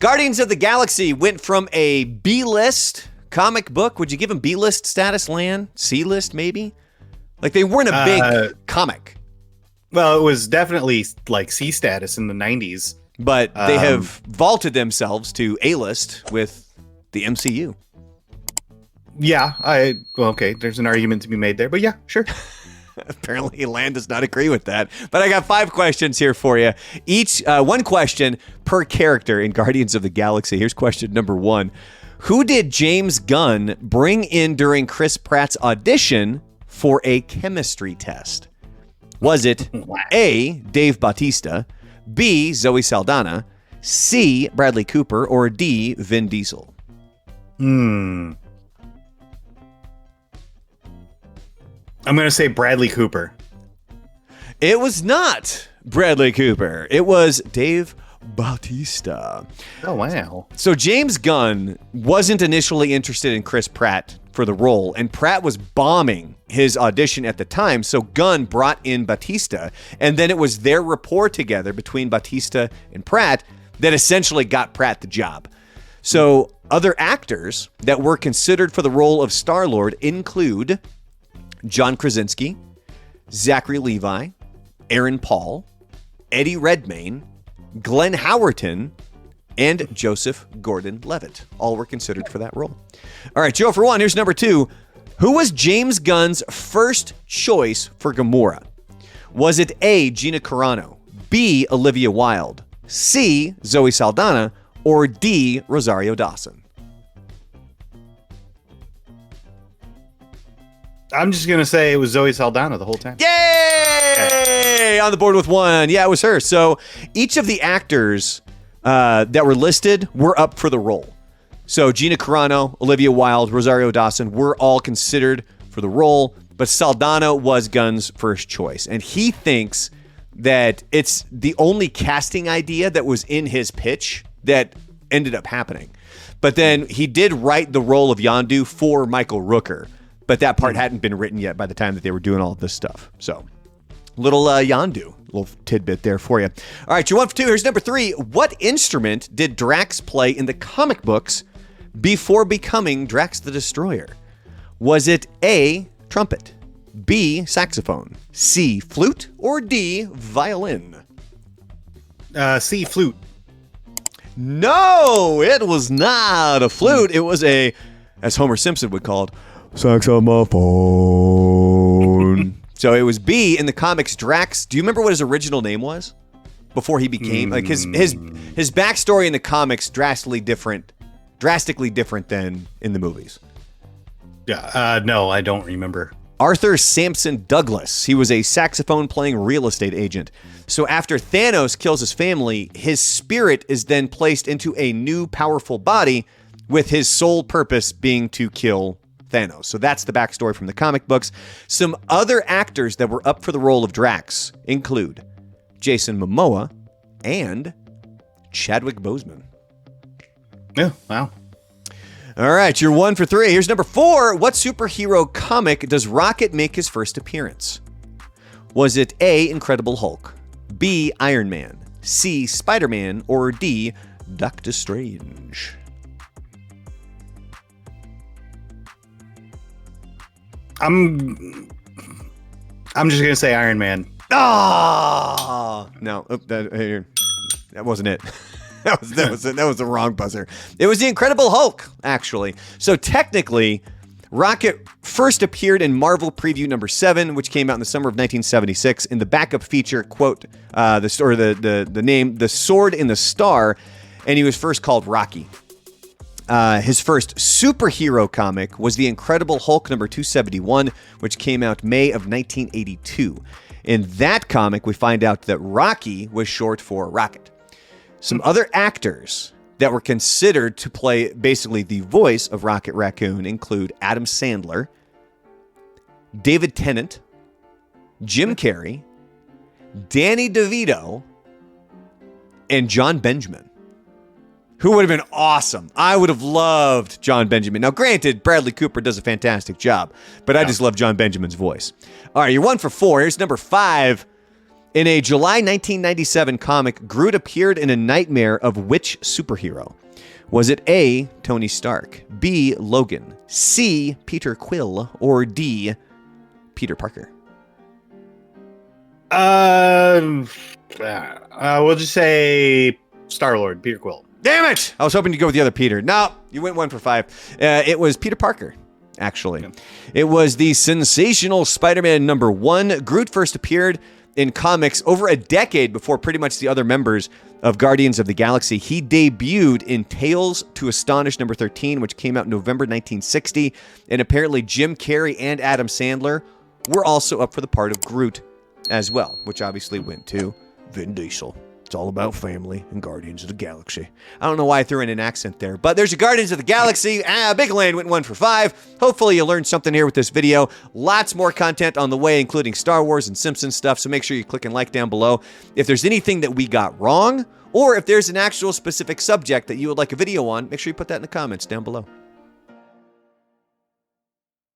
Guardians of the Galaxy went from a B-list comic book. Would you give them B-list status, Lan? C-list, maybe? Like, they weren't a big comic. Well, it was definitely like C status in the 90s. But they have vaulted themselves to A-list with the MCU. Yeah, okay, there's an argument to be made there, but yeah, sure. Apparently, Lan does not agree with that. But I got 5 questions here for you. Each, one question per character in Guardians of the Galaxy. Here's question number 1. Who did James Gunn bring in during Chris Pratt's audition for a chemistry test? Was it A, Dave Bautista, B, Zoe Saldana, C, Bradley Cooper, or D, Vin Diesel? I'm going to say Bradley Cooper. It was not Bradley Cooper. It was Dave Bautista. Oh, wow. So James Gunn wasn't initially interested in Chris Pratt for the role, and Pratt was bombing his audition at the time, so Gunn brought in Bautista, and then it was their rapport together between Bautista and Pratt that essentially got Pratt the job. So other actors that were considered for the role of Star-Lord include John Krasinski, Zachary Levi, Aaron Paul, Eddie Redmayne, Glenn Howerton, and Joseph Gordon-Levitt. All were considered for that role. All right, Joe, for 1, here's number 2. Who was James Gunn's first choice for Gamora? Was it A, Gina Carano, B, Olivia Wilde, C, Zoe Saldana, or D, Rosario Dawson? I'm just going to say it was Zoe Saldana the whole time. Yay! On the board with 1. Yeah, it was her. So each of the actors that were listed were up for the role. So Gina Carano, Olivia Wilde, Rosario Dawson were all considered for the role, but Saldana was Gunn's first choice. And he thinks that it's the only casting idea that was in his pitch that ended up happening. But then he did write the role of Yondu for Michael Rooker, but that part hadn't been written yet by the time that they were doing all of this stuff. So, little Yondu, little tidbit there for you. All right, you're 1 for 2. Here's number 3. What instrument did Drax play in the comic books before becoming Drax the Destroyer? Was it A, trumpet, B, saxophone, C, flute, or D, violin? C, flute. No, it was not a flute. It was a, as Homer Simpson would call it, saxophone. So it was B in the comics. Drax, do you remember what his original name was before he became like his backstory in the comics drastically different than in the movies? Yeah, no, I don't remember. Arthur Sampson Douglas. He was a saxophone playing real estate agent. So after Thanos kills his family, his spirit is then placed into a new powerful body with his sole purpose being to kill Thanos. So that's the backstory from the comic books. Some other actors that were up for the role of Drax include Jason Momoa and Chadwick Boseman. Yeah, wow. All right, you're 1 for 3. Here's number 4. What superhero comic does Rocket make his first appearance? Was it A, Incredible Hulk, B, Iron Man, C, Spider-Man, or D, Doctor Strange? I'm just gonna say Iron Man. Ah, no, that wasn't it. That was the wrong buzzer. It was the Incredible Hulk, actually. So technically, Rocket first appeared in Marvel Preview number 7, which came out in the summer of 1976. In the backup feature, quote, the name, The Sword in the Star, and he was first called Rocky. His first superhero comic was The Incredible Hulk number 271, which came out May of 1982. In that comic, we find out that Rocky was short for Rocket. Some other actors that were considered to play basically the voice of Rocket Raccoon include Adam Sandler, David Tennant, Jim Carrey, Danny DeVito, and John Benjamin, who would have been awesome. I would have loved John Benjamin. Now, granted, Bradley Cooper does a fantastic job, but I just love John Benjamin's voice. All right, you're 1 for 4. Here's number 5. In a July 1997 comic, Groot appeared in a nightmare of which superhero? Was it A, Tony Stark, B, Logan, C, Peter Quill, or D, Peter Parker? We'll just say Star-Lord, Peter Quill. Damn it! I was hoping to go with the other Peter. No, you went 1 for 5. It was Peter Parker, actually. Okay. It was the sensational Spider-Man #1. Groot first appeared in comics over a decade before pretty much the other members of Guardians of the Galaxy. He debuted in Tales to Astonish #13, which came out in November 1960. And apparently Jim Carrey and Adam Sandler were also up for the part of Groot as well, which obviously went to Vin Diesel. It's all about family and Guardians of the Galaxy. I don't know why I threw in an accent there, but there's your Guardians of the Galaxy. Big Land went 1 for 5. Hopefully you learned something here with this video. Lots more content on the way, including Star Wars and Simpsons stuff, so make sure you click and like down below. If there's anything that we got wrong, or if there's an actual specific subject that you would like a video on, make sure you put that in the comments down below.